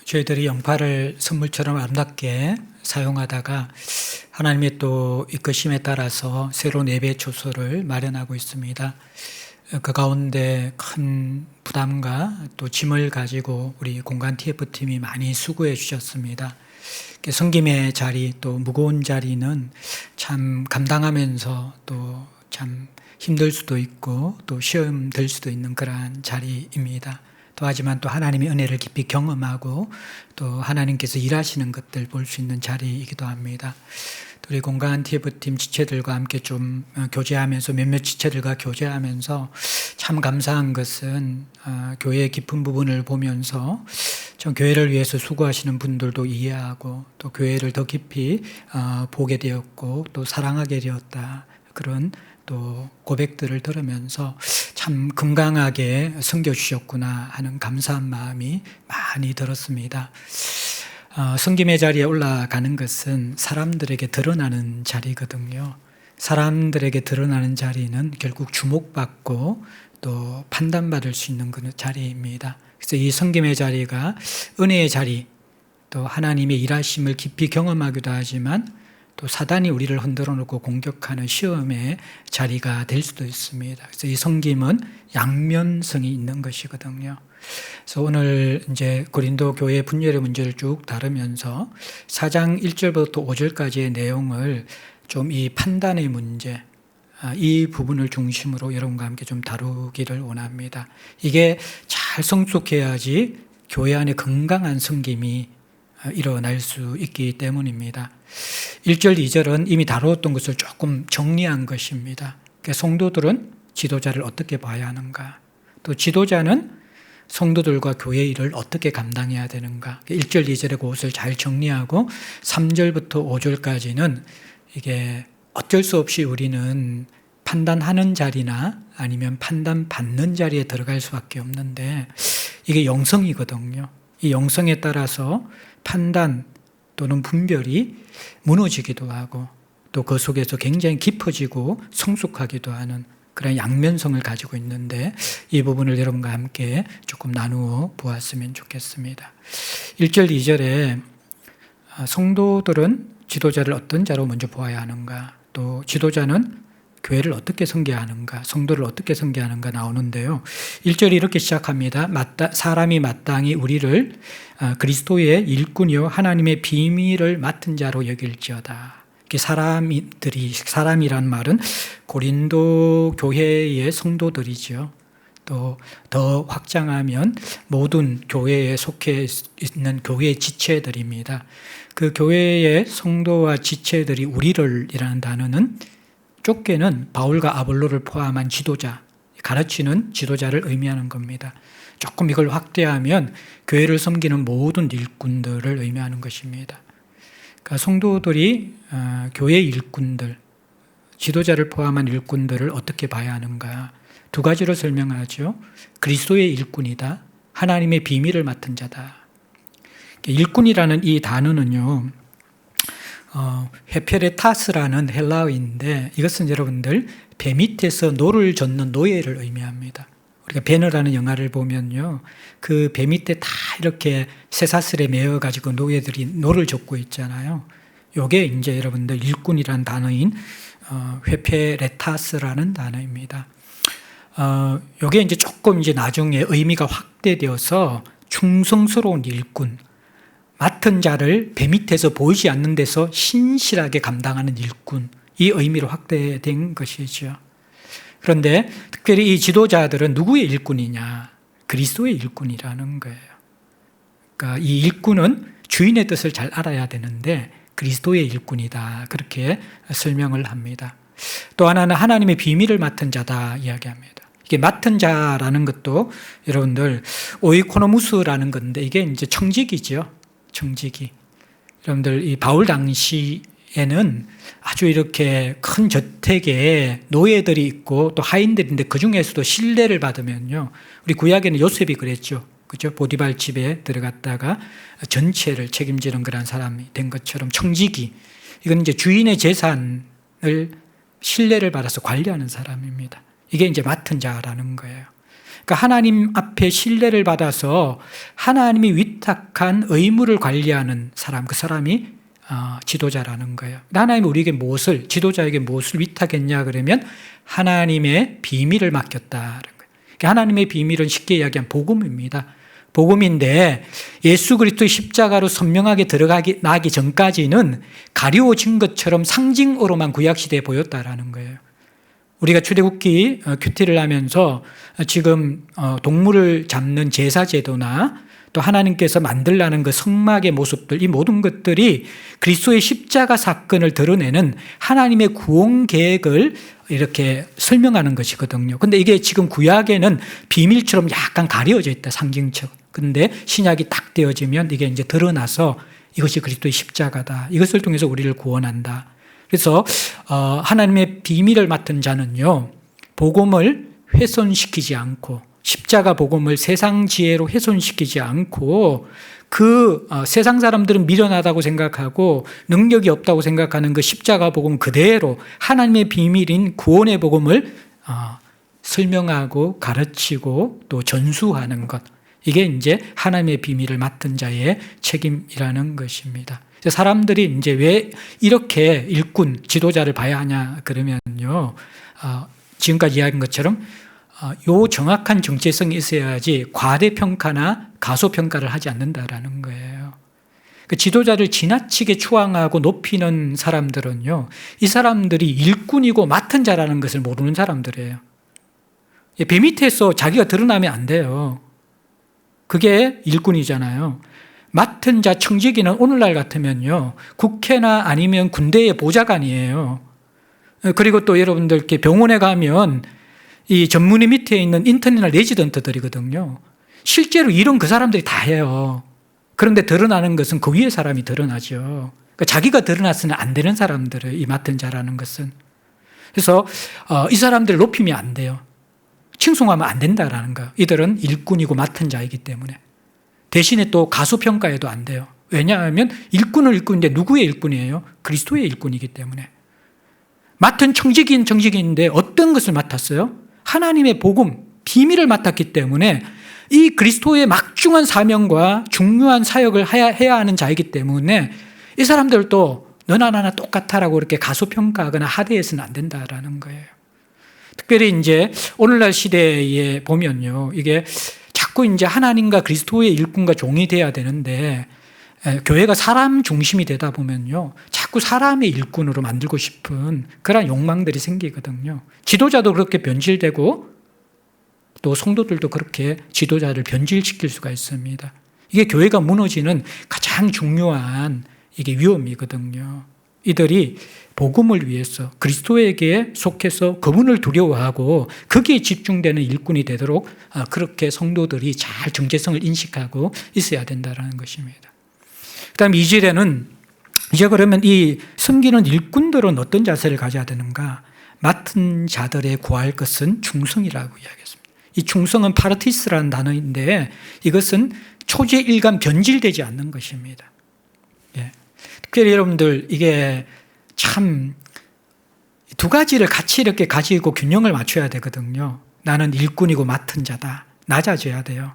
저희들이 영파를 선물처럼 아름답게 사용하다가 하나님의 또 이끄심에 따라서 새로운 예배 초소를 마련하고 있습니다. 그 가운데 큰 부담과 또 짐을 가지고 우리 공간 TF팀이 많이 수고해 주셨습니다. 섬김의 자리, 또 무거운 자리는 참 감당하면서 또 참 힘들 수도 있고 또 시험 될 수도 있는 그러한 자리입니다. 또 하지만 또 하나님의 은혜를 깊이 경험하고 또 하나님께서 일하시는 것들 볼 수 있는 자리이기도 합니다. 우리 공간 TF팀 지체들과 함께 좀 교제하면서 몇몇 지체들과 교제하면서 참 감사한 것은 교회의 깊은 부분을 보면서 좀 교회를 위해서 수고하시는 분들도 이해하고 또 교회를 더 깊이 보게 되었고 또 사랑하게 되었다. 그런 또 고백들을 들으면서 참 건강하게 섬겨주셨구나 하는 감사한 마음이 많이 들었습니다. 섬김의 자리에 올라가는 것은 사람들에게 드러나는 자리거든요. 사람들에게 드러나는 자리는 결국 주목받고 또 판단받을 수 있는 그런 자리입니다. 그래서 이 섬김의 자리가 은혜의 자리, 또 하나님의 일하심을 깊이 경험하기도 하지만 또 사단이 우리를 흔들어 놓고 공격하는 시험의 자리가 될 수도 있습니다. 그래서 이 섬김은 양면성이 있는 것이거든요. 그래서 오늘 이제 고린도 교회 분열의 문제를 쭉 다루면서 4장 1절부터 5절까지의 내용을 좀 이 판단의 문제, 이 부분을 중심으로 여러분과 함께 좀 다루기를 원합니다. 이게 잘 성숙해야지 교회 안에 건강한 섬김이 일어날 수 있기 때문입니다. 1절, 2절은 이미 다루었던 것을 조금 정리한 것입니다. 그러니까 성도들은 지도자를 어떻게 봐야 하는가, 또 지도자는 성도들과 교회 일을 어떻게 감당해야 되는가. 1절, 2절의 그것을 잘 정리하고 3절부터 5절까지는 이게 어쩔 수 없이 우리는 판단하는 자리나 아니면 판단받는 자리에 들어갈 수밖에 없는데 이게 영성이거든요. 이 영성에 따라서 판단 또는 분별이 무너지기도 하고 또 그 속에서 굉장히 깊어지고 성숙하기도 하는 그런 양면성을 가지고 있는데 이 부분을 여러분과 함께 조금 나누어 보았으면 좋겠습니다. 1절, 2절에 성도들은 지도자를 어떤 자로 먼저 보아야 하는가, 또 지도자는 교회를 어떻게 섬겨야 하는가, 성도를 어떻게 섬겨야 하는가 나오는데요. 1절이 이렇게 시작합니다. 사람이 마땅히 우리를 그리스도의 일꾼이요 하나님의 비밀을 맡은 자로 여길지어다. 사람이란 말은 고린도 교회의 성도들이죠. 또 더 확장하면 모든 교회에 속해 있는 교회 지체들입니다. 그 교회의 성도와 지체들이 우리를 이라는 단어는 좁게는 바울과 아볼로를 포함한 지도자, 가르치는 지도자를 의미하는 겁니다. 조금 이걸 확대하면 교회를 섬기는 모든 일꾼들을 의미하는 것입니다. 그러니까 성도들이 교회 일꾼들, 지도자를 포함한 일꾼들을 어떻게 봐야 하는가? 두 가지로 설명하죠. 그리스도의 일꾼이다. 하나님의 비밀을 맡은 자다. 일꾼이라는 이 단어는요, 헤페레타스라는 헬라어인데 이것은 여러분들 배 밑에서 노를 젓는 노예를 의미합니다. 우리가 베너라는 영화를 보면요, 그 배 밑에 다 이렇게 쇠사슬에 매어 가지고 노예들이 노를 젓고 있잖아요. 요게 이제 여러분들 일꾼이라는 단어인 헤페레타스라는 단어입니다. 요게 이제 조금 이제 나중에 의미가 확대되어서 충성스러운 일꾼, 맡은 자를 배 밑에서 보이지 않는 데서 신실하게 감당하는 일꾼, 이 의미로 확대된 것이죠. 그런데 특별히 이 지도자들은 누구의 일꾼이냐? 그리스도의 일꾼이라는 거예요. 그러니까 이 일꾼은 주인의 뜻을 잘 알아야 되는데 그리스도의 일꾼이다. 그렇게 설명을 합니다. 또 하나는 하나님의 비밀을 맡은 자다 이야기합니다. 이게 맡은 자라는 것도 여러분들 오이코노무스라는 건데 이게 이제 청지기죠. 청지기. 여러분들 이 바울 당시에는 아주 이렇게 큰 저택에 노예들이 있고 또 하인들인데 그 중에서도 신뢰를 받으면요. 우리 구약에는 요셉이 그랬죠. 그죠? 보디발 집에 들어갔다가 전체를 책임지는 그런 사람이 된 것처럼 청지기. 이건 이제 주인의 재산을 신뢰를 받아서 관리하는 사람입니다. 이게 이제 맡은 자라는 거예요. 그러니까 하나님 앞에 신뢰를 받아서 하나님이 위탁한 의무를 관리하는 사람, 그 사람이 지도자라는 거예요. 하나님이 우리에게 무엇을, 지도자에게 무엇을 위탁했냐 그러면 하나님의 비밀을 맡겼다는 거예요. 그러니까 하나님의 비밀은 쉽게 이야기한 복음입니다. 복음인데 예수 그리스도의 십자가로 선명하게 나기 전까지는 가리워진 것처럼 상징으로만 구약시대에 보였다라는 거예요. 우리가 출애굽기 큐티를 하면서 지금 동물을 잡는 제사제도나 또 하나님께서 만들라는 그 성막의 모습들, 이 모든 것들이 그리스도의 십자가 사건을 드러내는 하나님의 구원 계획을 이렇게 설명하는 것이거든요. 근데 이게 지금 구약에는 비밀처럼 약간 가려져 있다, 상징처럼. 근데 신약이 딱 되어지면 이게 이제 드러나서 이것이 그리스도의 십자가다. 이것을 통해서 우리를 구원한다. 그래서 하나님의 비밀을 맡은 자는요, 복음을 훼손시키지 않고, 십자가 복음을 세상 지혜로 훼손시키지 않고, 세상 사람들은 미련하다고 생각하고 능력이 없다고 생각하는 그 십자가 복음 그대로 하나님의 비밀인 구원의 복음을 설명하고 가르치고 또 전수하는 것, 이게 이제 하나님의 비밀을 맡은 자의 책임이라는 것입니다. 사람들이 이제 왜 이렇게 일꾼, 지도자를 봐야 하냐 그러면요, 지금까지 이야기한 것처럼 요 정확한 정체성이 있어야지 과대평가나 가소평가를 하지 않는다라는 거예요. 그 지도자를 지나치게 추앙하고 높이는 사람들은요, 이 사람들이 일꾼이고 맡은 자라는 것을 모르는 사람들이에요. 배 밑에서 자기가 드러나면 안 돼요. 그게 일꾼이잖아요. 맡은 자 청지기는 오늘날 같으면요, 국회나 아니면 군대의 보좌관이에요. 그리고 또 여러분들 이렇게 병원에 가면 이 전문의 밑에 있는 인턴이나 레지던트들이거든요. 실제로 일은 그 사람들이 다 해요. 그런데 드러나는 것은 그 위에 사람이 드러나죠. 그러니까 자기가 드러났으면 안 되는 사람들을 이 맡은 자라는 것은. 그래서 이 사람들을 높이면 안 돼요. 칭송하면 안 된다라는 거. 이들은 일꾼이고 맡은 자이기 때문에. 대신에 또 가소평가해도 안 돼요. 왜냐하면 일꾼은 일꾼인데 누구의 일꾼이에요? 그리스도의 일꾼이기 때문에. 맡은 청지기인데 어떤 것을 맡았어요? 하나님의 복음, 비밀을 맡았기 때문에 이 그리스도의 막중한 사명과 중요한 사역을 해야 하는 자이기 때문에 이 사람들도 너나 나나 똑같아라고 이렇게 가소평가하거나 하대해서는 안 된다라는 거예요. 특별히 이제 오늘날 시대에 보면요, 이게 자꾸 이제 하나님과 그리스도의 일꾼과 종이 돼야 되는데, 교회가 사람 중심이 되다 보면요, 자꾸 사람의 일꾼으로 만들고 싶은 그런 욕망들이 생기거든요. 지도자도 그렇게 변질되고 또 성도들도 그렇게 지도자를 변질시킬 수가 있습니다. 이게 교회가 무너지는 가장 중요한 이게 위험이거든요. 이들이 복음을 위해서 그리스도에게 속해서 그분을 두려워하고 거기에 집중되는 일꾼이 되도록 그렇게 성도들이 잘 정체성을 인식하고 있어야 된다는 것입니다. 그 다음 2절에는 이제 그러면 이 섬기는 일꾼들은 어떤 자세를 가져야 되는가? 맡은 자들의 구할 것은 충성이라고 이야기했습니다. 이 충성은 파르티스라는 단어인데 이것은 초제일감 변질되지 않는 것입니다. 예. 특별히 여러분들 이게 참 두 가지를 같이 이렇게 가지고 균형을 맞춰야 되거든요. 나는 일꾼이고 맡은 자다. 낮아져야 돼요.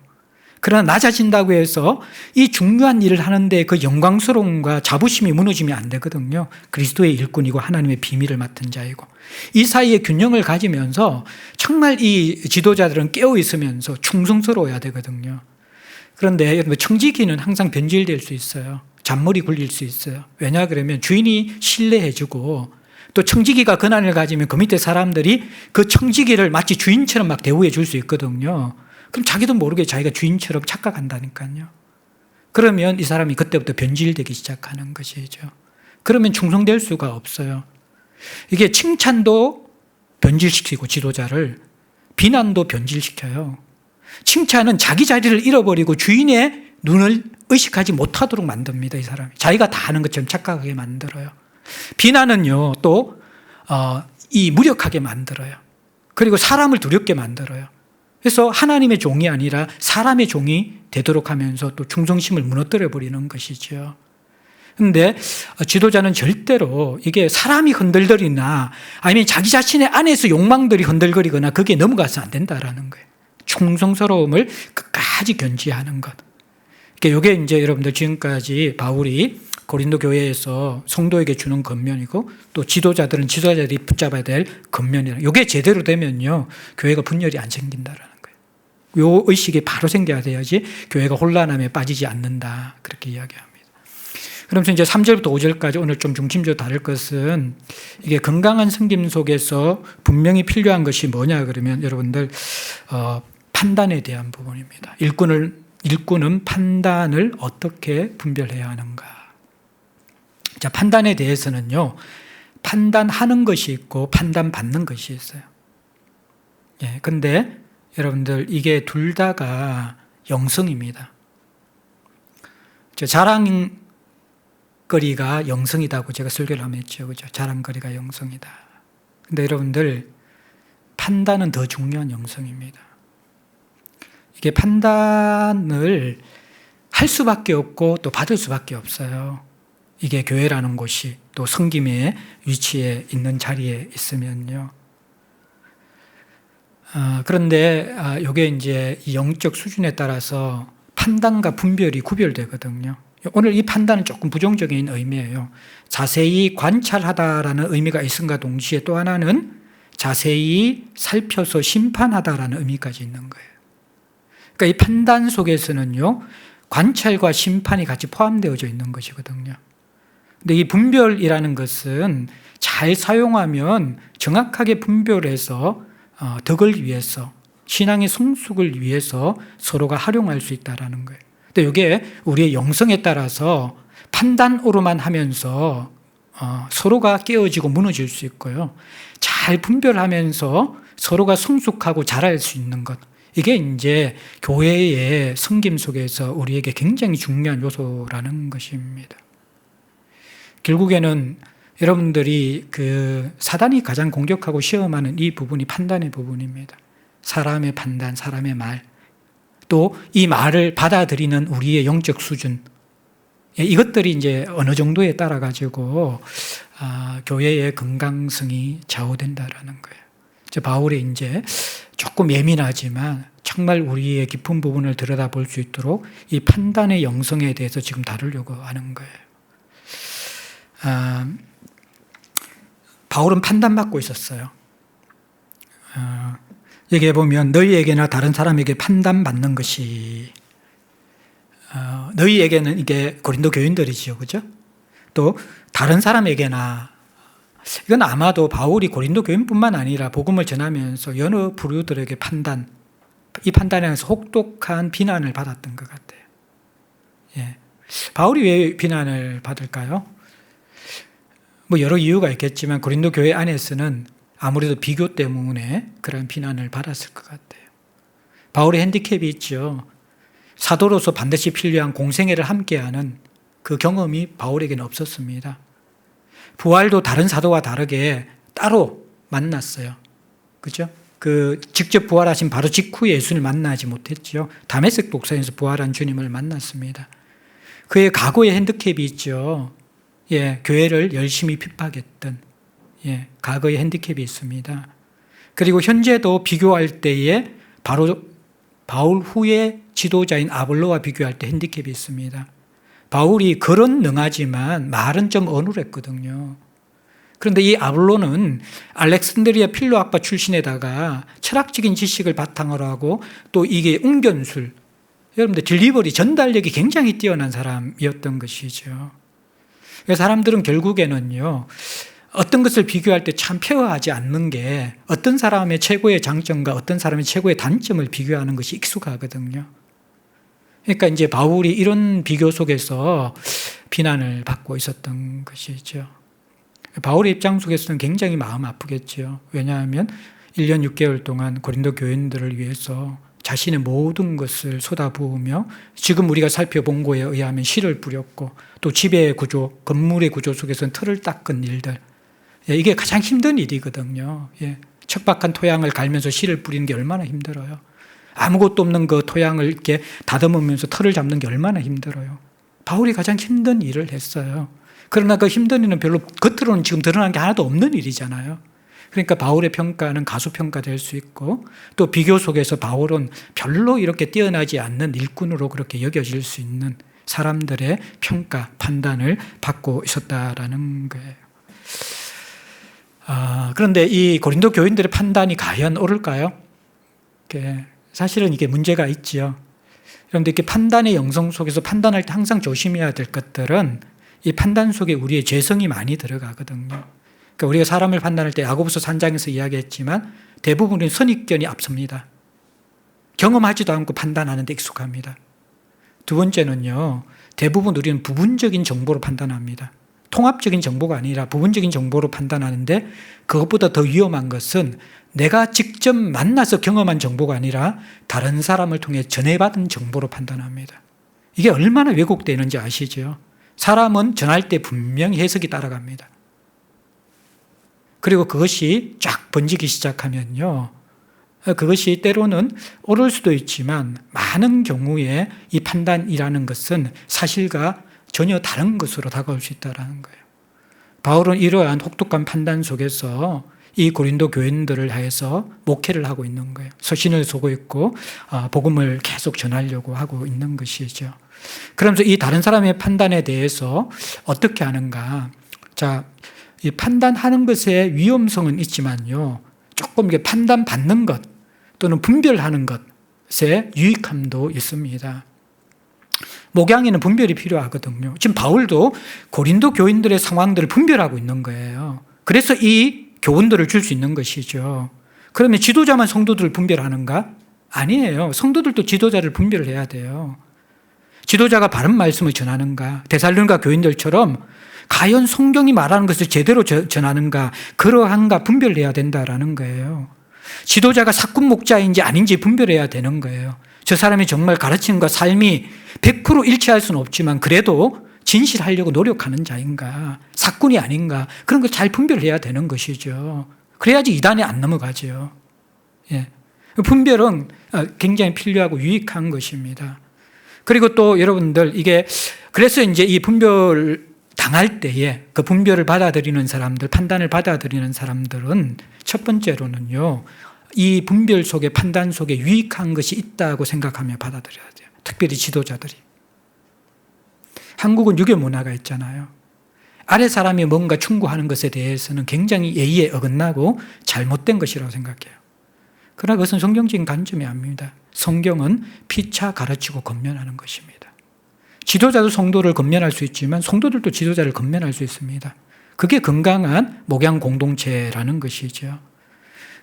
그러나 낮아진다고 해서 이 중요한 일을 하는데 그 영광스러움과 자부심이 무너지면 안 되거든요. 그리스도의 일꾼이고 하나님의 비밀을 맡은 자이고 이 사이에 균형을 가지면서 정말 이 지도자들은 깨어 있으면서 충성스러워야 되거든요. 그런데 청지기는 항상 변질될 수 있어요. 잔머리 굴릴 수 있어요. 왜냐 그러면 주인이 신뢰해주고 또 청지기가 권한을 가지면 그 밑에 사람들이 그 청지기를 마치 주인처럼 막 대우해 줄 수 있거든요. 그럼 자기도 모르게 자기가 주인처럼 착각한다니까요. 그러면 이 사람이 그때부터 변질되기 시작하는 것이죠. 그러면 충성될 수가 없어요. 이게 칭찬도 변질시키고 지도자를, 비난도 변질시켜요. 칭찬은 자기 자리를 잃어버리고 주인의 눈을 의식하지 못하도록 만듭니다. 이 사람이 자기가 다 아는 것처럼 착각하게 만들어요. 비난은요 또 이 무력하게 만들어요. 그리고 사람을 두렵게 만들어요. 그래서 하나님의 종이 아니라 사람의 종이 되도록 하면서 또 충성심을 무너뜨려 버리는 것이죠. 그런데 지도자는 절대로 이게 사람이 흔들거리나 아니면 자기 자신의 안에서 욕망들이 흔들거리거나 그게 넘어가서 안 된다라는 거예요. 충성스러움을 끝까지 견지하는 것. 그러니까 이게 이제 여러분들 지금까지 바울이 고린도 교회에서 성도에게 주는 권면이고 또 지도자들은 지도자들이 붙잡아야 될 권면이라. 이게 제대로 되면요 교회가 분열이 안 생긴다라는 거예요. 요 의식이 바로 생겨야 돼야지 교회가 혼란함에 빠지지 않는다 그렇게 이야기합니다. 그러면서 이제 3절부터 5절까지 오늘 좀 중심적으로 다룰 것은 이게 건강한 섬김 속에서 분명히 필요한 것이 뭐냐 그러면 여러분들 판단에 대한 부분입니다. 일꾼은 판단을 어떻게 분별해야 하는가. 자, 판단에 대해서는요, 판단하는 것이 있고 판단받는 것이 있어요. 예, 근데 여러분들 이게 둘 다가 영성입니다. 자랑거리가 영성이다고 제가 설교를 하면 했죠. 그죠? 자랑거리가 영성이다. 근데 여러분들 판단은 더 중요한 영성입니다. 이게 판단을 할 수밖에 없고 또 받을 수밖에 없어요. 이게 교회라는 곳이 또 섬김의 위치에 있는 자리에 있으면요. 그런데 이게 이제 영적 수준에 따라서 판단과 분별이 구별되거든요. 오늘 이 판단은 조금 부정적인 의미예요. 자세히 관찰하다라는 의미가 있음과 동시에 또 하나는 자세히 살펴서 심판하다라는 의미까지 있는 거예요. 그러니까 이 판단 속에서는요, 관찰과 심판이 같이 포함되어져 있는 것이거든요. 근데 이 분별이라는 것은 잘 사용하면 정확하게 분별해서 덕을 위해서, 신앙의 성숙을 위해서 서로가 활용할 수 있다는 거예요. 근데 이게 우리의 영성에 따라서 판단으로만 하면서 서로가 깨어지고 무너질 수 있고요. 잘 분별하면서 서로가 성숙하고 자랄 수 있는 것. 이게 이제 교회의 섬김 속에서 우리에게 굉장히 중요한 요소라는 것입니다. 결국에는 여러분들이 사단이 가장 공격하고 시험하는 이 부분이 판단의 부분입니다. 사람의 판단, 사람의 말, 또 이 말을 받아들이는 우리의 영적 수준, 이것들이 이제 어느 정도에 따라 가지고 교회의 건강성이 좌우된다라는 거예요. 바울이 이제 조금 예민하지만 정말 우리의 깊은 부분을 들여다볼 수 있도록 이 판단의 영성에 대해서 지금 다루려고 하는 거예요. 바울은 판단받고 있었어요. 여기에 보면 너희에게나 다른 사람에게 판단받는 것이 너희에게는 이게 고린도 교인들이지요, 그죠? 또 다른 사람에게나 이건 아마도 바울이 고린도 교인뿐만 아니라 복음을 전하면서 여러 부류들에게 이 판단에 대해서 혹독한 비난을 받았던 것 같아요. 예. 바울이 왜 비난을 받을까요? 뭐 여러 이유가 있겠지만 고린도 교회 안에서는 아무래도 비교 때문에 그런 비난을 받았을 것 같아요. 바울의 핸디캡이 있죠. 사도로서 반드시 필요한 공생애를 함께하는 그 경험이 바울에게는 없었습니다. 부활도 다른 사도와 다르게 따로 만났어요. 그죠? 직접 부활하신 바로 직후에 예수님을 만나지 못했죠. 다메섹 독산에서 부활한 주님을 만났습니다. 그의 과거의 핸디캡이 있죠. 예, 교회를 열심히 핍박했던 과거의 핸디캡이 있습니다. 그리고 현재도 비교할 때에 바로 바울 후의 지도자인 아볼로와 비교할 때 핸디캡이 있습니다. 바울이 글은 능하지만 말은 좀 어눌했거든요. 그런데 이 아볼로는 알렉산드리아 필로 학파 출신에다가 철학적인 지식을 바탕으로 하고 또 이게 웅변술, 여러분들 딜리버리 전달력이 굉장히 뛰어난 사람이었던 것이죠. 사람들은 결국에는요, 어떤 것을 비교할 때 참 페어하지 않는 게 어떤 사람의 최고의 장점과 어떤 사람의 최고의 단점을 비교하는 것이 익숙하거든요. 그러니까 이제 바울이 이런 비교 속에서 비난을 받고 있었던 것이죠. 바울의 입장 속에서는 굉장히 마음 아프겠죠. 왜냐하면 1년 6개월 동안 고린도 교인들을 위해서 자신의 모든 것을 쏟아부으며 지금 우리가 살펴본 거에 의하면 실을 뿌렸고 또 집의 구조, 건물의 구조 속에서는 틀을 닦은 일들, 이게 가장 힘든 일이거든요. 척박한 토양을 갈면서 실을 뿌리는 게 얼마나 힘들어요. 아무것도 없는 그 토양을 이렇게 다듬으면서 털을 잡는 게 얼마나 힘들어요. 바울이 가장 힘든 일을 했어요. 그러나 그 힘든 일은 별로 겉으로는 지금 드러난 게 하나도 없는 일이잖아요. 그러니까 바울의 평가는 가소평가 될 수 있고 또 비교 속에서 바울은 별로 이렇게 뛰어나지 않는 일꾼으로 그렇게 여겨질 수 있는 사람들의 평가, 판단을 받고 있었다라는 거예요. 그런데 이 고린도 교인들의 판단이 과연 옳을까요? 사실은 이게 문제가 있지요. 그런데 이렇게 판단의 영성 속에서 판단할 때 항상 조심해야 될 것들은 이 판단 속에 우리의 죄성이 많이 들어가거든요. 그러니까 우리가 사람을 판단할 때 야고보서 3장에서 이야기했지만 대부분은 선입견이 앞섭니다. 경험하지도 않고 판단하는 데 익숙합니다. 두 번째는요, 대부분 우리는 부분적인 정보로 판단합니다. 통합적인 정보가 아니라 부분적인 정보로 판단하는데 그것보다 더 위험한 것은 내가 직접 만나서 경험한 정보가 아니라 다른 사람을 통해 전해받은 정보로 판단합니다. 이게 얼마나 왜곡되는지 아시죠? 사람은 전할 때 분명히 해석이 따라갑니다. 그리고 그것이 쫙 번지기 시작하면요, 그것이 때로는 옳을 수도 있지만 많은 경우에 이 판단이라는 것은 사실과 전혀 다른 것으로 다가올 수 있다는 거예요. 바울은 이러한 혹독한 판단 속에서 이 고린도 교인들을 향해서 목회를 하고 있는 거예요. 서신을 쓰고 있고 복음을 계속 전하려고 하고 있는 것이죠. 그러면서 이 다른 사람의 판단에 대해서 어떻게 하는가? 자, 이 판단하는 것의 위험성은 있지만요, 조금 이게 판단받는 것 또는 분별하는 것의 유익함도 있습니다. 목양에는 분별이 필요하거든요. 지금 바울도 고린도 교인들의 상황들을 분별하고 있는 거예요. 그래서 이 교훈들을 줄 수 있는 것이죠. 그러면 지도자만 성도들을 분별하는가? 아니에요. 성도들도 지도자를 분별을 해야 돼요. 지도자가 바른 말씀을 전하는가? 데살로니가 교인들처럼 과연 성경이 말하는 것을 제대로 전하는가? 그러한가 분별해야 된다라는 거예요. 지도자가 사꾼 목자인지 아닌지 분별해야 되는 거예요. 저 사람이 정말 가르침과 삶이 100% 일치할 수는 없지만 그래도 진실하려고 노력하는 자인가, 사꾼이 아닌가, 그런 걸 잘 분별해야 되는 것이죠. 그래야지 이단에 안 넘어가죠. 예. 분별은 굉장히 필요하고 유익한 것입니다. 그리고 또 여러분들, 이게 그래서 이제 이 분별 당할 때에 그 분별을 받아들이는 사람들, 판단을 받아들이는 사람들은 첫 번째로는요, 이 분별 속에, 판단 속에 유익한 것이 있다고 생각하며 받아들여야 돼요. 특별히 지도자들이. 한국은 유교 문화가 있잖아요. 아래 사람이 뭔가 충고하는 것에 대해서는 굉장히 예의에 어긋나고 잘못된 것이라고 생각해요. 그러나 그것은 성경적인 관점이 아닙니다. 성경은 피차 가르치고 권면하는 것입니다. 지도자도 성도를 권면할 수 있지만 성도들도 지도자를 권면할 수 있습니다. 그게 건강한 목양 공동체라는 것이죠.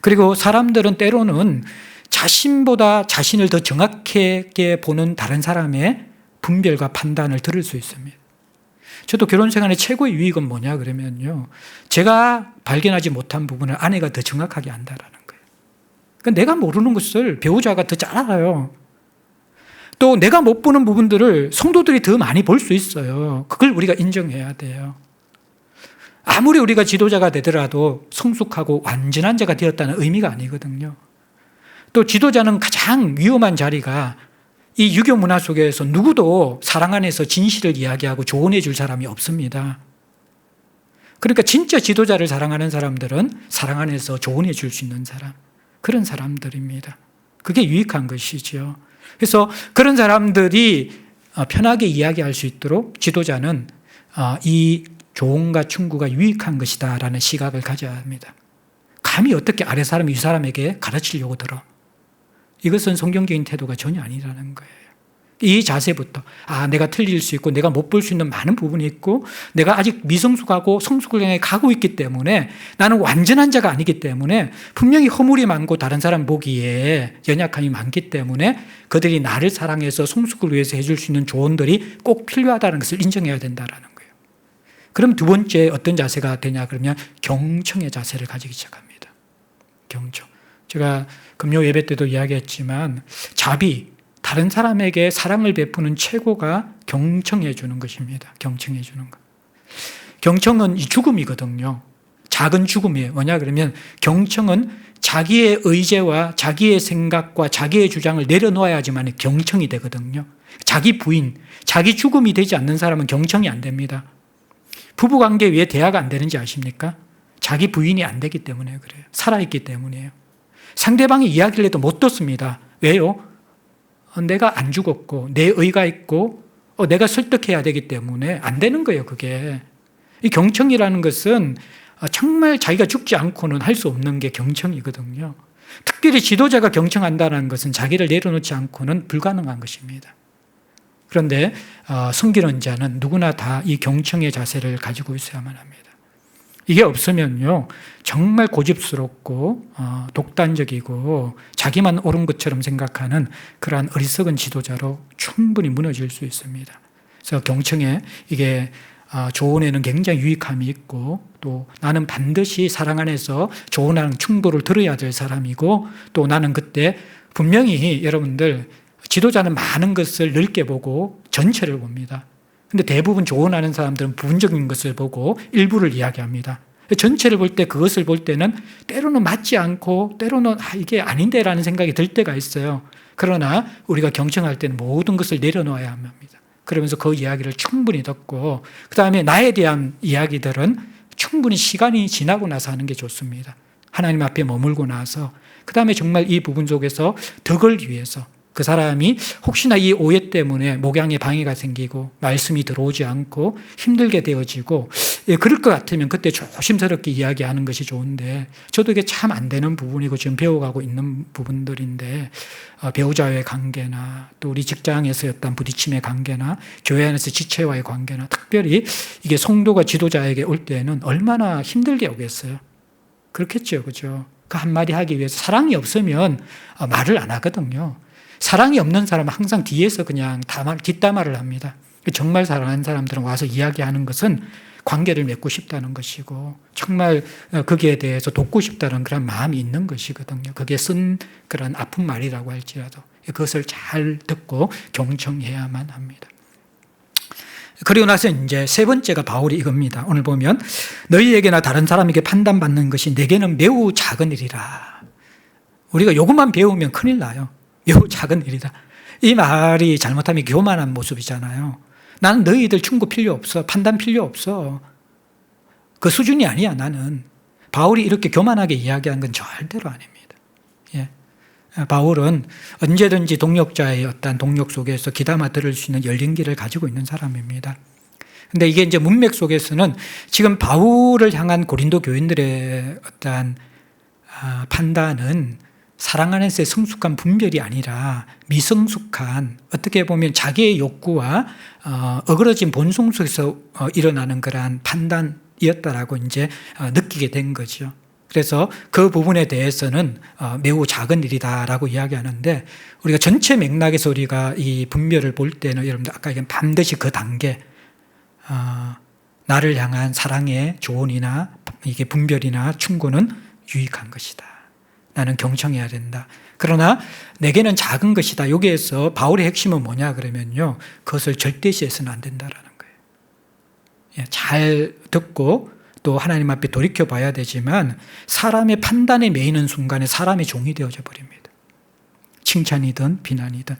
그리고 사람들은 때로는 자신보다 자신을 더 정확하게 보는 다른 사람의 분별과 판단을 들을 수 있습니다. 저도 결혼 생활의 최고의 유익은 뭐냐 그러면요, 제가 발견하지 못한 부분을 아내가 더 정확하게 안다라는 거예요. 그러니까 내가 모르는 것을 배우자가 더 잘 알아요. 또 내가 못 보는 부분들을 성도들이 더 많이 볼 수 있어요. 그걸 우리가 인정해야 돼요. 아무리 우리가 지도자가 되더라도 성숙하고 완전한 자가 되었다는 의미가 아니거든요. 또 지도자는 가장 위험한 자리가 이 유교 문화 속에서 누구도 사랑 안에서 진실을 이야기하고 조언해 줄 사람이 없습니다. 그러니까 진짜 지도자를 사랑하는 사람들은 사랑 안에서 조언해 줄 수 있는 사람, 그런 사람들입니다. 그게 유익한 것이죠. 그래서 그런 사람들이 편하게 이야기할 수 있도록 지도자는 이 조언과 충고가 유익한 것이다라는 시각을 가져야 합니다. 감히 어떻게 아래 사람이 위 사람에게 가르치려고 들어? 이것은 성경적인 태도가 전혀 아니라는 거예요. 이 자세부터 내가 틀릴 수 있고 내가 못 볼 수 있는 많은 부분이 있고 내가 아직 미성숙하고 성숙을 향해 가고 있기 때문에 나는 완전한 자가 아니기 때문에 분명히 허물이 많고 다른 사람 보기에 연약함이 많기 때문에 그들이 나를 사랑해서 성숙을 위해서 해줄 수 있는 조언들이 꼭 필요하다는 것을 인정해야 된다는 거예요. 그럼 두 번째 어떤 자세가 되냐 그러면 경청의 자세를 가지기 시작합니다. 경청. 제가 금요 예배 때도 이야기했지만 자비, 다른 사람에게 사랑을 베푸는 최고가 경청해 주는 것입니다. 경청해 주는 것. 경청은 이 죽음이거든요. 작은 죽음이에요. 뭐냐 그러면 경청은 자기의 의제와 자기의 생각과 자기의 주장을 내려놓아야지만 경청이 되거든요. 자기 부인, 자기 죽음이 되지 않는 사람은 경청이 안 됩니다. 부부관계 왜 대화가 안 되는지 아십니까? 자기 부인이 안 되기 때문에 그래요. 살아있기 때문이에요. 상대방이 이야기를 해도 못 듣습니다. 왜요? 내가 안 죽었고 내 의가 있고 내가 설득해야 되기 때문에 안 되는 거예요. 그게. 이 경청이라는 것은 정말 자기가 죽지 않고는 할 수 없는 게 경청이거든요. 특별히 지도자가 경청한다는 것은 자기를 내려놓지 않고는 불가능한 것입니다. 그런데 섬기는 자는 누구나 다 이 경청의 자세를 가지고 있어야만 합니다. 이게 없으면요 정말 고집스럽고 독단적이고 자기만 옳은 것처럼 생각하는 그러한 어리석은 지도자로 충분히 무너질 수 있습니다. 그래서 경청에 이게 조언에는 굉장히 유익함이 있고 또 나는 반드시 사랑 안에서 조언하는 충고를 들어야 될 사람이고 또 나는 그때 분명히 여러분들 지도자는 많은 것을 넓게 보고 전체를 봅니다. 근데 대부분 조언하는 사람들은 부분적인 것을 보고 일부를 이야기합니다. 전체를 볼 때 그것을 볼 때는 때로는 맞지 않고 때로는 이게 아닌데 라는 생각이 들 때가 있어요. 그러나 우리가 경청할 때는 모든 것을 내려놓아야 합니다. 그러면서 그 이야기를 충분히 듣고 그 다음에 나에 대한 이야기들은 충분히 시간이 지나고 나서 하는 게 좋습니다. 하나님 앞에 머물고 나서 그 다음에 정말 이 부분 속에서 덕을 위해서 그 사람이 혹시나 이 오해 때문에 목양에 방해가 생기고 말씀이 들어오지 않고 힘들게 되어지고 그럴 것 같으면 그때 조심스럽게 이야기하는 것이 좋은데 저도 이게 참 안 되는 부분이고 지금 배워가고 있는 부분들인데 배우자와의 관계나 또 우리 직장에서의 어떤 부딪힘의 관계나 교회 안에서 지체와의 관계나 특별히 이게 성도가 지도자에게 올 때는 얼마나 힘들게 오겠어요. 그렇겠죠. 그죠? 그 한마디 하기 위해서 사랑이 없으면 말을 안 하거든요. 사랑이 없는 사람은 항상 뒤에서 그냥 뒷담화를 합니다. 정말 사랑하는 사람들은 와서 이야기하는 것은 관계를 맺고 싶다는 것이고 정말 거기에 대해서 돕고 싶다는 그런 마음이 있는 것이거든요. 그게 쓴 그런 아픈 말이라고 할지라도 그것을 잘 듣고 경청해야만 합니다. 그리고 나서 이제 세 번째가 바울이 이겁니다. 오늘 보면 너희에게나 다른 사람에게 판단받는 것이 내게는 매우 작은 일이라. 우리가 이것만 배우면 큰일 나요. 매우 작은 일이다. 이 말이 잘못하면 교만한 모습이잖아요. 나는 너희들 충고 필요 없어. 판단 필요 없어. 그 수준이 아니야 나는. 바울이 이렇게 교만하게 이야기한 건 절대로 아닙니다. 예. 바울은 언제든지 동력자의 어떤 동력 속에서 귀담아 들을 수 있는 열린 길을 가지고 있는 사람입니다. 근데 이게 이제 문맥 속에서는 지금 바울을 향한 고린도 교인들의 어떤 판단은 사랑 안에서의 성숙한 분별이 아니라 미성숙한 어떻게 보면 자기의 욕구와 어그러진 본성 속에서 일어나는 그러한 판단이었다라고 이제 느끼게 된 거죠. 그래서 그 부분에 대해서는 매우 작은 일이다라고 이야기하는데 우리가 전체 맥락에서 우리가 이 분별을 볼 때는 여러분들 아까 얘기한 반드시 그 단계 나를 향한 사랑의 조언이나 이게 분별이나 충고는 유익한 것이다. 나는 경청해야 된다. 그러나 내게는 작은 것이다. 여기에서 바울의 핵심은 뭐냐 그러면요. 그것을 절대시해서는 안 된다라는 거예요. 잘 듣고 또 하나님 앞에 돌이켜 봐야 되지만 사람의 판단에 매이는 순간에 사람의 종이 되어져 버립니다. 칭찬이든 비난이든.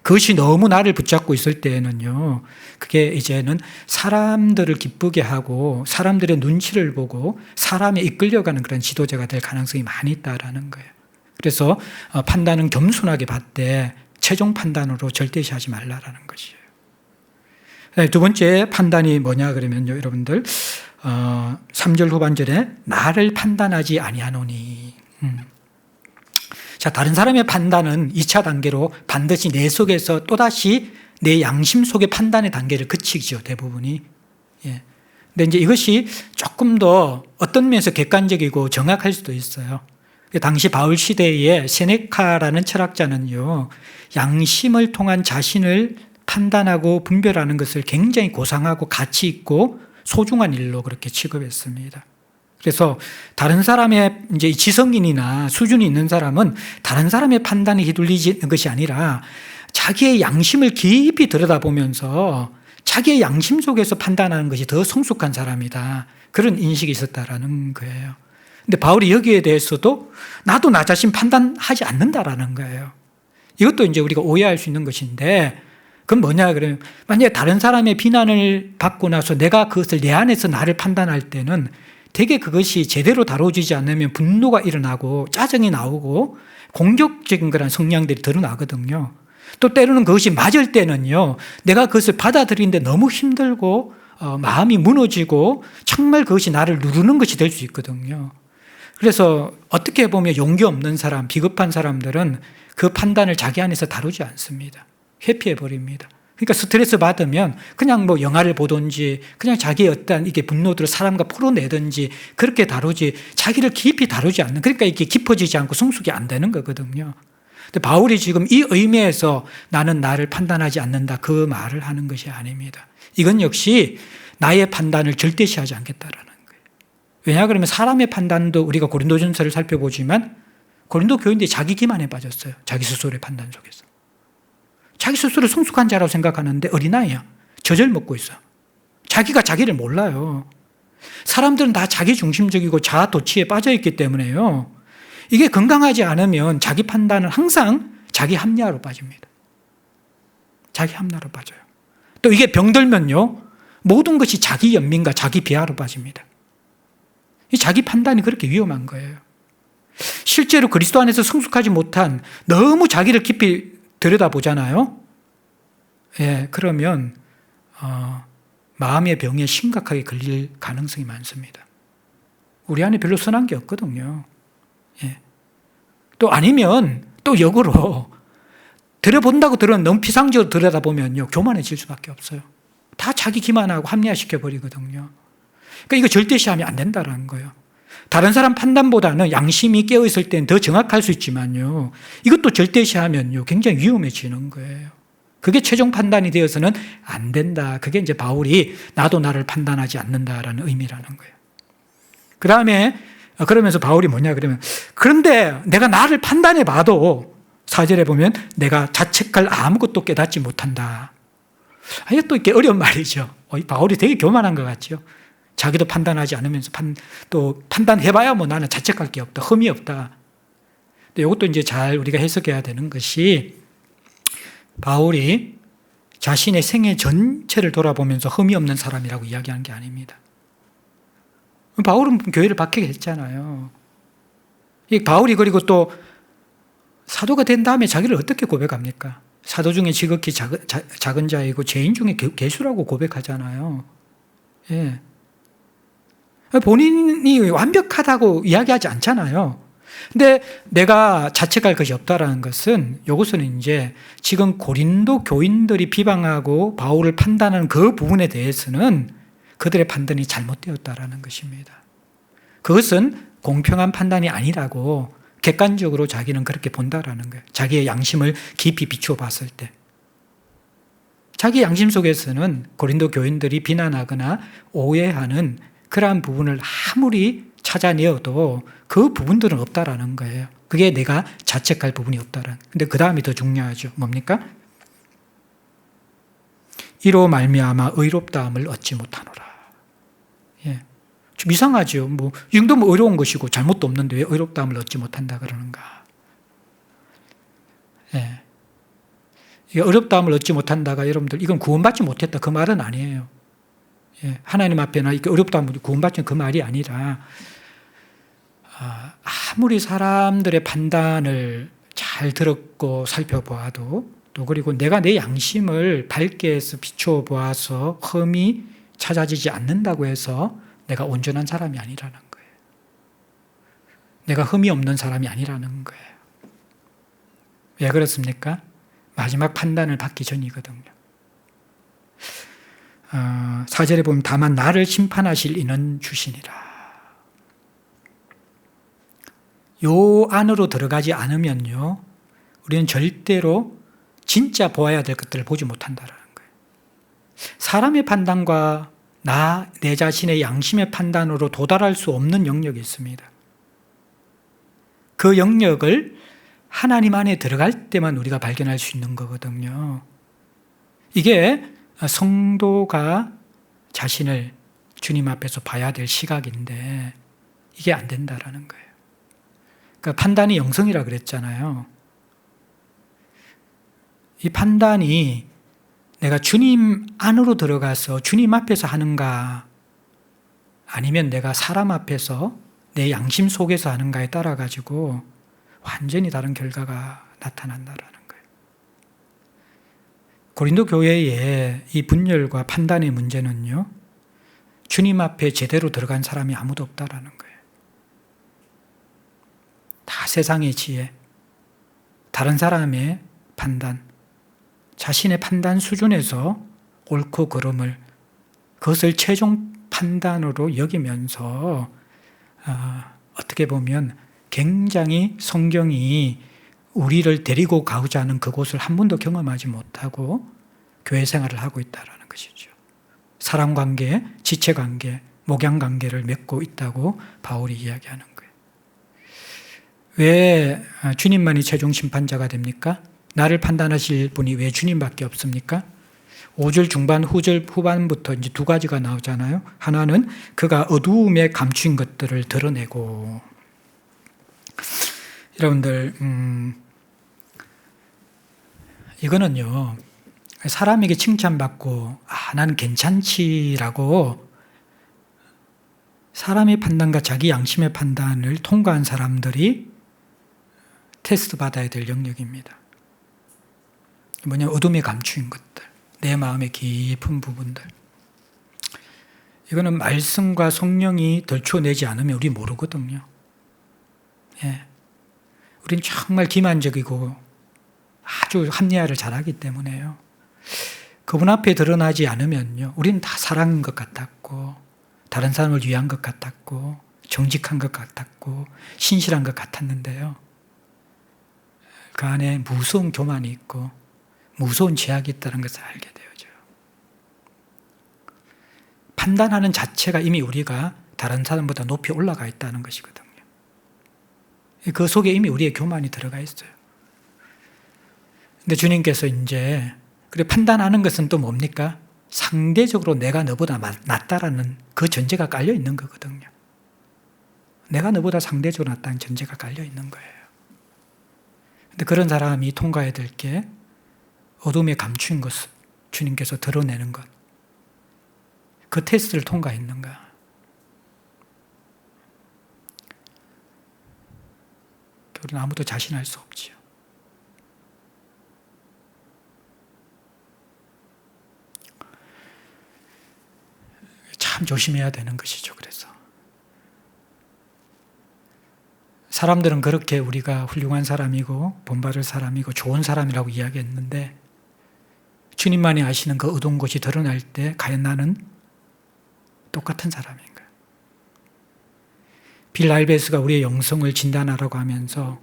그것이 너무 나를 붙잡고 있을 때에는요. 그게 이제는 사람들을 기쁘게 하고 사람들의 눈치를 보고 사람에 이끌려가는 그런 지도자가 될 가능성이 많이 있다라는 거예요. 그래서 판단은 겸손하게 받되 최종 판단으로 절대시하지 말라라는 것이에요. 두 번째 판단이 뭐냐 그러면요. 여러분들 3절 후반절에 나를 판단하지 아니하노니 자, 다른 사람의 판단은 2차 단계로 반드시 내 속에서 또다시 내 양심 속의 판단의 단계를 거치죠, 대부분이. 근데 이제 이것이 조금 더 어떤 면에서 객관적이고 정확할 수도 있어요. 당시 바울 시대에 세네카라는 철학자는요, 양심을 통한 자신을 판단하고 분별하는 것을 굉장히 고상하고 가치 있고 소중한 일로 그렇게 취급했습니다. 그래서 다른 사람의 이제 지성인이나 수준이 있는 사람은 다른 사람의 판단에 휘둘리는 것이 아니라 자기의 양심을 깊이 들여다보면서 자기의 양심 속에서 판단하는 것이 더 성숙한 사람이다. 그런 인식이 있었다라는 거예요. 근데 바울이 여기에 대해서도 나도 나 자신 판단하지 않는다라는 거예요. 이것도 이제 우리가 오해할 수 있는 것인데 그건 뭐냐 그러면 만약에 다른 사람의 비난을 받고 나서 내가 그것을 내 안에서 나를 판단할 때는 되게 그것이 제대로 다뤄지지 않으면 분노가 일어나고 짜증이 나오고 공격적인 그런 성향들이 드러나거든요. 또 때로는 그것이 맞을 때는요, 내가 그것을 받아들이는데 너무 힘들고 마음이 무너지고 정말 그것이 나를 누르는 것이 될 수 있거든요. 그래서 어떻게 보면 용기 없는 사람, 비겁한 사람들은 그 판단을 자기 안에서 다루지 않습니다. 회피해버립니다. 그러니까 스트레스 받으면 그냥 뭐 영화를 보든지 그냥 자기의 어떤 이게 분노들을 사람과 풀어내든지 그렇게 다루지, 자기를 깊이 다루지 않는, 그러니까 이게 깊어지지 않고 성숙이 안 되는 거거든요. 근데 바울이 지금 이 의미에서 나는 나를 판단하지 않는다, 그 말을 하는 것이 아닙니다. 이건 역시 나의 판단을 절대시하지 않겠다라는 거예요. 왜냐 그러면 사람의 판단도 우리가 고린도전서를 살펴보지만 고린도 교인들이 자기 기만에 빠졌어요. 자기 스스로의 판단 속에서. 자기 스스로 성숙한 자라고 생각하는데 어린아이야. 젖을 먹고 있어. 자기가 자기를 몰라요. 사람들은 다 자기 중심적이고 자아 도취에 빠져 있기 때문에요. 이게 건강하지 않으면 자기 판단은 항상 자기 합리화로 빠집니다. 자기 합리화로 빠져요. 또 이게 병들면요, 모든 것이 자기 연민과 자기 비하로 빠집니다. 이 자기 판단이 그렇게 위험한 거예요. 실제로 그리스도 안에서 성숙하지 못한, 너무 자기를 깊이 들여다보잖아요. 예, 그러면 마음의 병에 심각하게 걸릴 가능성이 많습니다. 우리 안에 별로 선한 게 없거든요. 예. 또 아니면 또 역으로 들여본다고 너무 피상적으로 들여다보면요, 교만해질 수밖에 없어요. 다 자기 기만하고 합리화시켜버리거든요. 그러니까 이거 절대시하면 안 된다는 거예요. 다른 사람 판단보다는 양심이 깨어있을 때는 더 정확할 수 있지만요, 이것도 절대시하면요 굉장히 위험해지는 거예요. 그게 최종 판단이 되어서는 안 된다. 그게 이제 바울이 나도 나를 판단하지 않는다라는 의미라는 거예요. 그 다음에 그러면서 바울이 뭐냐 그러면, 그런데 내가 나를 판단해 봐도 4절에 보면 내가 자책할 아무것도 깨닫지 못한다. 이게 또 이렇게 어려운 말이죠. 바울이 되게 교만한 것 같죠. 자기도 판단하지 않으면서 또 판단해봐야 뭐 나는 자책할 게 없다, 흠이 없다. 근데 이것도 이제 잘 우리가 해석해야 되는 것이, 바울이 자신의 생애 전체를 돌아보면서 흠이 없는 사람이라고 이야기하는 게 아닙니다. 바울은 교회를 박해게 했잖아요. 이 바울이 그리고 또 사도가 된 다음에 자기를 어떻게 고백합니까? 사도 중에 지극히 작은 자이고 죄인 중에 괴수라고 고백하잖아요. 예. 본인이 완벽하다고 이야기하지 않잖아요. 근데 내가 자책할 것이 없다라는 것은, 이것은 이제 지금 고린도 교인들이 비방하고 바울을 판단하는 그 부분에 대해서는 그들의 판단이 잘못되었다라는 것입니다. 그것은 공평한 판단이 아니라고 객관적으로 자기는 그렇게 본다라는 거예요. 자기의 양심을 깊이 비추어 봤을 때. 자기 양심 속에서는 고린도 교인들이 비난하거나 오해하는 그러한 부분을 아무리 찾아내어도 그 부분들은 없다라는 거예요. 그게 내가 자책할 부분이 없다라는. 근데 그 다음이 더 중요하죠. 뭡니까? 이로 말미암아 의롭다함을 얻지 못하노라. 예. 좀 이상하죠. 이 정도면 의로운 것이고 잘못도 없는데 왜 의롭다함을 얻지 못한다 그러는가? 예. 의롭다함을 얻지 못한다가 여러분들, 이건 구원받지 못했다 그 말은 아니에요. 예. 하나님 앞에나 이렇게 의롭다함을 구원받지 그 말이 아니라, 아무리 사람들의 판단을 잘 들었고 살펴보아도, 또 그리고 내가 내 양심을 밝게 해서 비추어 보아서 흠이 찾아지지 않는다고 해서 내가 온전한 사람이 아니라는 거예요. 내가 흠이 없는 사람이 아니라는 거예요. 왜 그렇습니까? 마지막 판단을 받기 전이거든요. 4절에 보면 다만 나를 심판하실 이는 주시니라. 요 안으로 들어가지 않으면요, 우리는 절대로 진짜 보아야 될 것들을 보지 못한다는 거예요. 사람의 판단과 내 자신의 양심의 판단으로 도달할 수 없는 영역이 있습니다. 그 영역을 하나님 안에 들어갈 때만 우리가 발견할 수 있는 거거든요. 이게 성도가 자신을 주님 앞에서 봐야 될 시각인데 이게 안 된다라는 거예요. 그러니까 판단이 영성이라 그랬잖아요. 이 판단이 내가 주님 안으로 들어가서 주님 앞에서 하는가, 아니면 내가 사람 앞에서 내 양심 속에서 하는가에 따라 가지고 완전히 다른 결과가 나타난다라는 거예요. 고린도 교회의 이 분열과 판단의 문제는요, 주님 앞에 제대로 들어간 사람이 아무도 없다라는 거예요. 다 세상의 지혜, 다른 사람의 판단, 자신의 판단 수준에서 옳고 그름을, 그것을 최종 판단으로 여기면서 어떻게 보면 굉장히 성경이 우리를 데리고 가고자 하는 그곳을 한 번도 경험하지 못하고 교회 생활을 하고 있다는 것이죠. 사람관계, 지체관계, 목양관계를 맺고 있다고 바울이 이야기하는 거예요. 왜 주님만이 최종 심판자가 됩니까? 나를 판단하실 분이 왜 주님밖에 없습니까? 5절 중반, 9절 후반부터 이제 두 가지가 나오잖아요. 하나는 그가 어두움에 감추인 것들을 드러내고, 여러분들 이거는요, 사람에게 칭찬받고 나는 괜찮지라고 사람의 판단과 자기 양심의 판단을 통과한 사람들이 테스트 받아야 될 영역입니다. 뭐냐, 어둠에 감추인 것들, 내 마음의 깊은 부분들. 이거는 말씀과 성령이 덜쳐내지 않으면 우리 모르거든요. 예. 우린 정말 기만적이고 아주 합리화를 잘하기 때문에요. 그분 앞에 드러나지 않으면요, 우리는 다 사랑인 것 같았고, 다른 사람을 위한 것 같았고, 정직한 것 같았고, 신실한 것 같았는데요, 그 안에 무서운 교만이 있고 무서운 죄악이 있다는 것을 알게 되어져요. 판단하는 자체가 이미 우리가 다른 사람보다 높이 올라가 있다는 것이거든요. 그 속에 이미 우리의 교만이 들어가 있어요. 근데 주님께서 이제, 그래, 판단하는 것은 또 뭡니까? 상대적으로 내가 너보다 낫다라는 그 전제가 깔려 있는 거거든요. 내가 너보다 상대적으로 낫다는 전제가 깔려 있는 거예요. 근데 그런 사람이 통과해야 될 게 어둠에 감춘 것을 주님께서 드러내는 것. 그 테스트를 통과했는가? 우리는 아무도 자신할 수 없지요. 참 조심해야 되는 것이죠. 그래서 사람들은 그렇게 우리가 훌륭한 사람이고 본받을 사람이고 좋은 사람이라고 이야기했는데, 주님만이 아시는 그 어두운 곳이 드러날 때 과연 나는 똑같은 사람인가? 빌 알베스가 우리의 영성을 진단하라고 하면서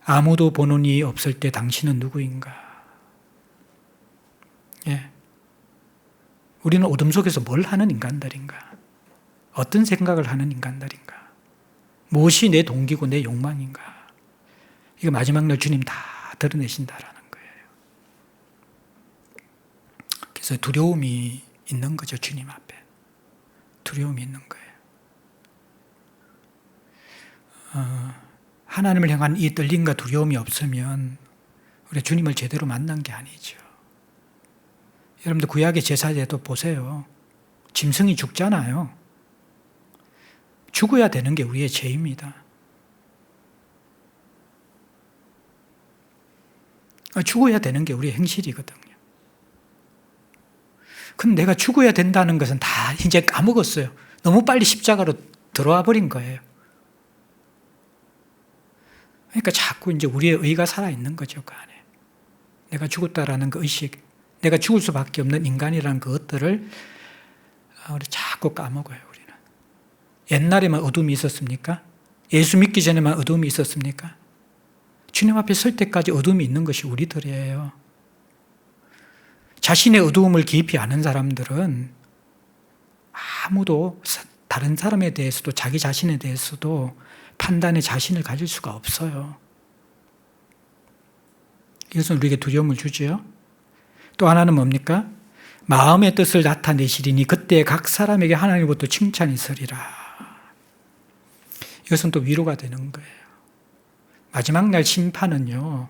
아무도 보는 이 없을 때 당신은 누구인가? 예. 우리는 어둠 속에서 뭘 하는 인간들인가? 어떤 생각을 하는 인간들인가? 무엇이 내 동기고 내 욕망인가? 이거 마지막 날 주님 다 드러내신다라는 거예요. 그래서 두려움이 있는 거죠, 주님 앞에. 두려움이 있는 거예요. 하나님을 향한 이 떨림과 두려움이 없으면 우리 주님을 제대로 만난 게 아니죠. 여러분들 구약의 제사제도 보세요. 짐승이 죽잖아요. 죽어야 되는 게 우리의 죄입니다. 죽어야 되는 게 우리의 행실이거든요. 근데 내가 죽어야 된다는 것은 다 이제 까먹었어요. 너무 빨리 십자가로 들어와 버린 거예요. 그러니까 자꾸 이제 우리의 의가 살아있는 거죠, 그 안에. 내가 죽었다라는 그 의식, 내가 죽을 수밖에 없는 인간이라는 그것들을 우리 자꾸 까먹어요, 우리는. 옛날에만 어둠이 있었습니까? 예수 믿기 전에만 어둠이 있었습니까? 주님 앞에 설 때까지 어둠이 있는 것이 우리들이에요. 자신의 어두움을 깊이 아는 사람들은 아무도 다른 사람에 대해서도 자기 자신에 대해서도 판단의 자신을 가질 수가 없어요. 이것은 우리에게 두려움을 주지요. 또 하나는 뭡니까? 마음의 뜻을 나타내시리니 그때 각 사람에게 하나님으로부터 칭찬이 있으리라. 이것은 또 위로가 되는 거예요. 마지막 날 심판은요,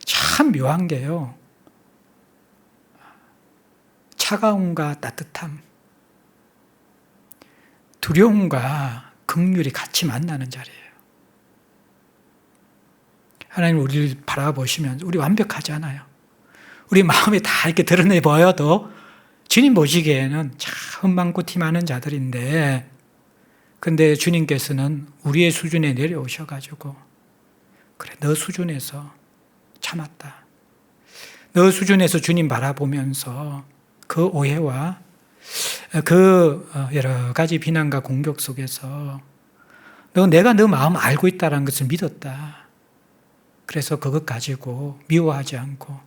참 묘한 게요, 차가움과 따뜻함, 두려움과 긍휼이 같이 만나는 자리예요. 하나님 우리를 바라보시면 우리 완벽하잖아요. 우리 마음에 다 이렇게 드러내 보여도 주님 보시기에는 참 흠망고 티 많은 자들인데, 근데 주님께서는 우리의 수준에 내려오셔가지고 그래, 너 수준에서 참았다. 너 수준에서 주님 바라보면서 그 오해와 그 여러 가지 비난과 공격 속에서 내가 너 마음 알고 있다는 것을 믿었다. 그래서 그것 가지고 미워하지 않고,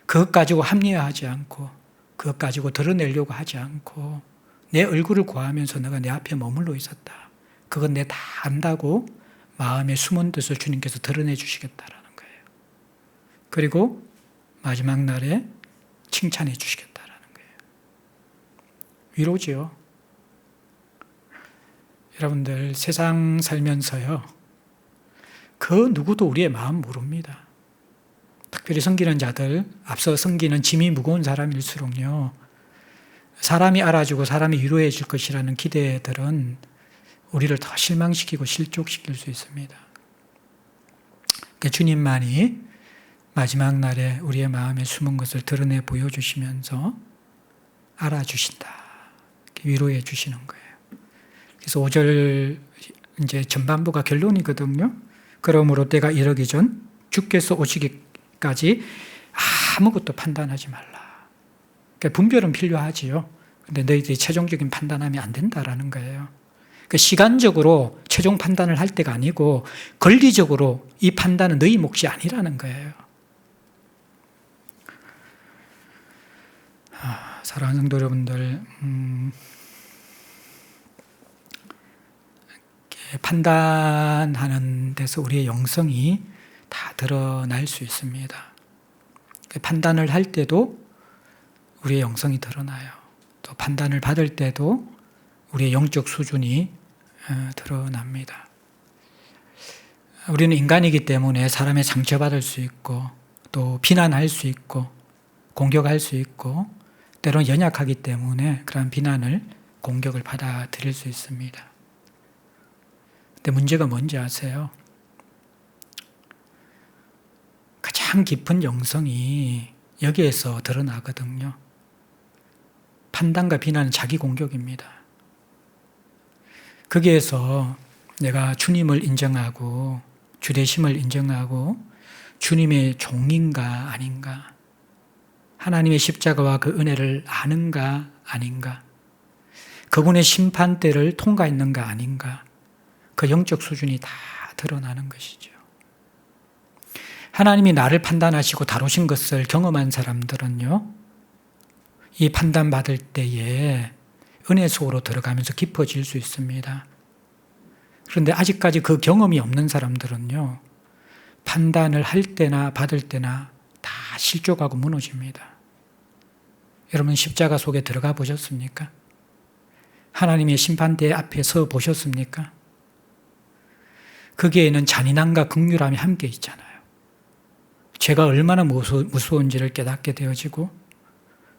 그것 가지고 합리화하지 않고, 그것 가지고 드러내려고 하지 않고 내 얼굴을 구하면서 너가 내 앞에 머물러 있었다. 그건 내 다 안다고 마음에 숨은 뜻을 주님께서 드러내 주시겠다라는 거예요. 그리고 마지막 날에 칭찬해 주시겠다라는 거예요. 위로지요. 여러분들 세상 살면서요, 그 누구도 우리의 마음 모릅니다. 특별히 섬기는 자들, 앞서 섬기는 짐이 무거운 사람일수록요, 사람이 알아주고 사람이 위로해 줄 것이라는 기대들은 우리를 더 실망시키고 실족시킬 수 있습니다. 그러니까 주님만이 마지막 날에 우리의 마음에 숨은 것을 드러내 보여주시면서 알아주신다, 위로해 주시는 거예요. 그래서 5절 이제 전반부가 결론이거든요. 그러므로 때가 이르기 전 주께서 오시기까지 아무것도 판단하지 말라. 그러니까 분별은 필요하지요. 근데 너희들이 최종적인 판단하면 안 된다라는 거예요. 그러니까 시간적으로 최종 판단을 할 때가 아니고 권리적으로 이 판단은 너희 몫이 아니라는 거예요. 사랑하는 성도 여러분들, 판단하는 데서 우리의 영성이 다 드러날 수 있습니다. 판단을 할 때도 우리의 영성이 드러나요. 또 판단을 받을 때도 우리의 영적 수준이 드러납니다. 우리는 인간이기 때문에 사람의 상처받을 수 있고, 또 비난할 수 있고, 공격할 수 있고, 때로는 연약하기 때문에 그런 비난을, 공격을 받아들일 수 있습니다. 근데 문제가 뭔지 아세요? 가장 깊은 영성이 여기에서 드러나거든요. 판단과 비난은 자기 공격입니다. 거기에서 내가 주님을 인정하고 주되심을 인정하고 주님의 종인가 아닌가, 하나님의 십자가와 그 은혜를 아는가 아닌가, 그분의 심판대를 통과했는가 아닌가, 그 영적 수준이 다 드러나는 것이죠. 하나님이 나를 판단하시고 다루신 것을 경험한 사람들은요, 이 판단받을 때에 은혜 속으로 들어가면서 깊어질 수 있습니다. 그런데 아직까지 그 경험이 없는 사람들은요, 판단을 할 때나 받을 때나 다 실족하고 무너집니다. 여러분 십자가 속에 들어가 보셨습니까? 하나님의 심판대 앞에 서 보셨습니까? 거기에는 잔인함과 긍휼함이 함께 있잖아요. 죄가 얼마나 무서운지를 깨닫게 되어지고,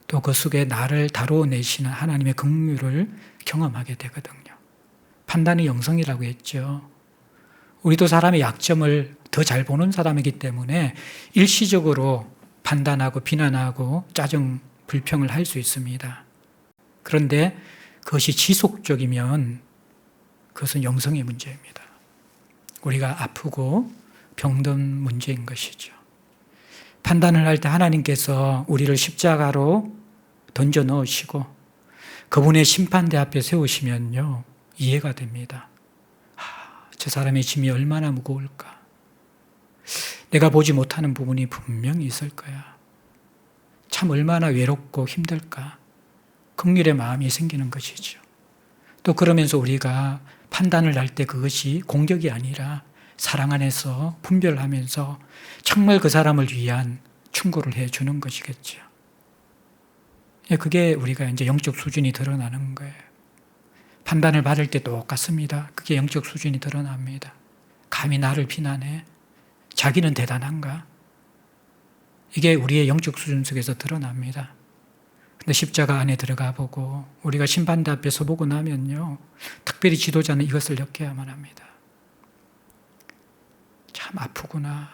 또 그 속에 나를 다루어내시는 하나님의 긍휼을 경험하게 되거든요. 판단의 영성이라고 했죠. 우리도 사람의 약점을 더 잘 보는 사람이기 때문에 일시적으로 판단하고 비난하고 짜증, 불평을 할 수 있습니다. 그런데 그것이 지속적이면 그것은 영성의 문제입니다. 우리가 아프고 병든 문제인 것이죠. 판단을 할 때 하나님께서 우리를 십자가로 던져 넣으시고 그분의 심판대 앞에 세우시면요, 이해가 됩니다. 저 사람의 짐이 얼마나 무거울까. 내가 보지 못하는 부분이 분명히 있을 거야. 참 얼마나 외롭고 힘들까. 긍휼의 마음이 생기는 것이죠. 또 그러면서 우리가 판단을 할 때 그것이 공격이 아니라 사랑 안에서 분별하면서 정말 그 사람을 위한 충고를 해주는 것이겠죠. 그게 우리가 이제 영적 수준이 드러나는 거예요. 판단을 받을 때 똑같습니다. 그게 영적 수준이 드러납니다. 감히 나를 비난해? 자기는 대단한가? 이게 우리의 영적 수준 속에서 드러납니다. 근데 십자가 안에 들어가 보고 우리가 심판대 앞에 서보고 나면요, 특별히 지도자는 이것을 느껴야만 합니다. 참 아프구나.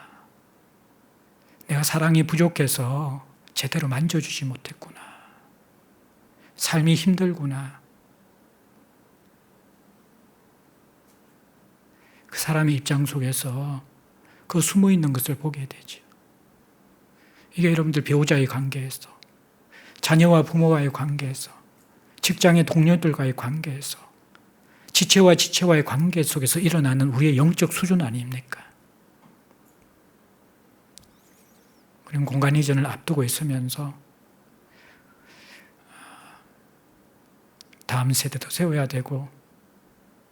내가 사랑이 부족해서 제대로 만져주지 못했구나. 삶이 힘들구나. 그 사람의 입장 속에서 그 숨어 있는 것을 보게 되죠. 이게 여러분들 배우자의 관계에서, 자녀와 부모와의 관계에서, 직장의 동료들과의 관계에서, 지체와 지체와의 관계 속에서 일어나는 우리의 영적 수준 아닙니까? 우리는 공간 이전을 앞두고 있으면서 다음 세대도 세워야 되고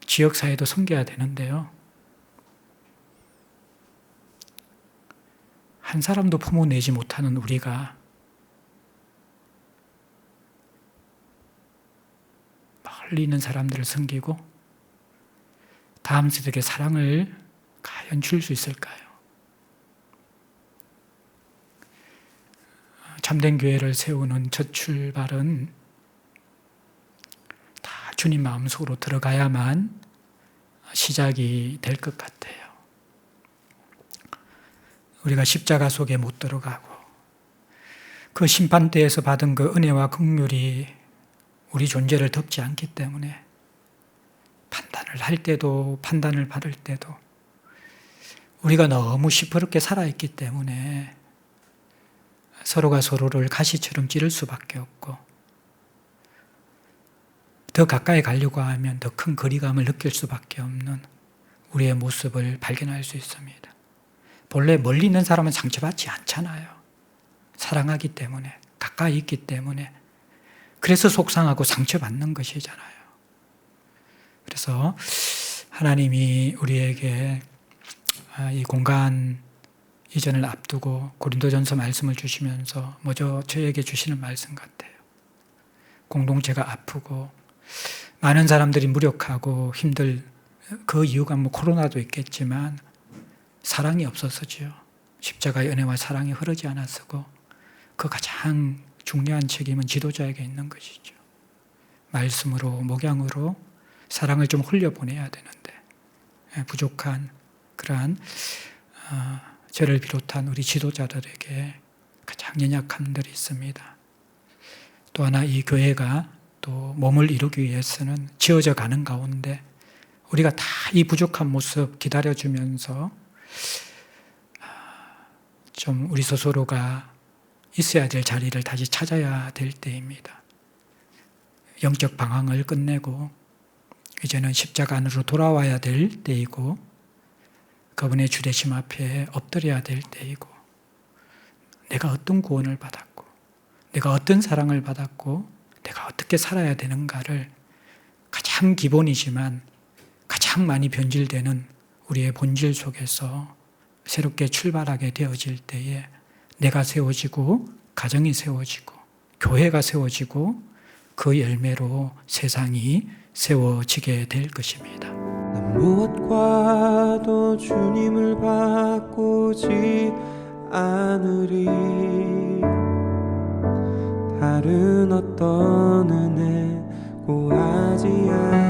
지역사회도 섬겨야 되는데요. 한 사람도 품어내지 못하는 우리가 멀리 있는 사람들을 섬기고 다음 세대에게 사랑을 과연 줄 수 있을까요? 참된 교회를 세우는 첫 출발은 다 주님 마음속으로 들어가야만 시작이 될 것 같아요. 우리가 십자가 속에 못 들어가고 그 심판대에서 받은 그 은혜와 긍휼이 우리 존재를 덮지 않기 때문에 판단을 할 때도 판단을 받을 때도 우리가 너무 시퍼렇게 살아있기 때문에 서로가 서로를 가시처럼 찌를 수밖에 없고 더 가까이 가려고 하면 더 큰 거리감을 느낄 수밖에 없는 우리의 모습을 발견할 수 있습니다. 본래 멀리 있는 사람은 상처받지 않잖아요. 사랑하기 때문에, 가까이 있기 때문에. 그래서 속상하고 상처받는 것이잖아요. 그래서 하나님이 우리에게 이 공간 이전을 앞두고 고린도전서 말씀을 주시면서 먼저 저에게 주시는 말씀 같아요. 공동체가 아프고 많은 사람들이 무력하고 힘들 그 이유가 뭐 코로나도 있겠지만 사랑이 없어서죠. 십자가의 은혜와 사랑이 흐르지 않았고 그 가장 중요한 책임은 지도자에게 있는 것이죠. 말씀으로 목양으로 사랑을 좀 흘려보내야 되는데 부족한 그러한 저를 비롯한 우리 지도자들에게 가장 연약함들이 있습니다. 또 하나 이 교회가 또 몸을 이루기 위해서는 지어져 가는 가운데 우리가 다 이 부족한 모습 기다려주면서 좀 우리 스스로가 있어야 될 자리를 다시 찾아야 될 때입니다. 영적 방황을 끝내고 이제는 십자가 안으로 돌아와야 될 때이고 그분의 주대심 앞에 엎드려야 될 때이고 내가 어떤 구원을 받았고 내가 어떤 사랑을 받았고 내가 어떻게 살아야 되는가를 가장 기본이지만 가장 많이 변질되는 우리의 본질 속에서 새롭게 출발하게 되어질 때에 내가 세워지고 가정이 세워지고 교회가 세워지고 그 열매로 세상이 세워지게 될 것입니다. 난 무엇과도 주님을 바꾸지 않으리. 다른 어떤 은혜 구하지 않으리.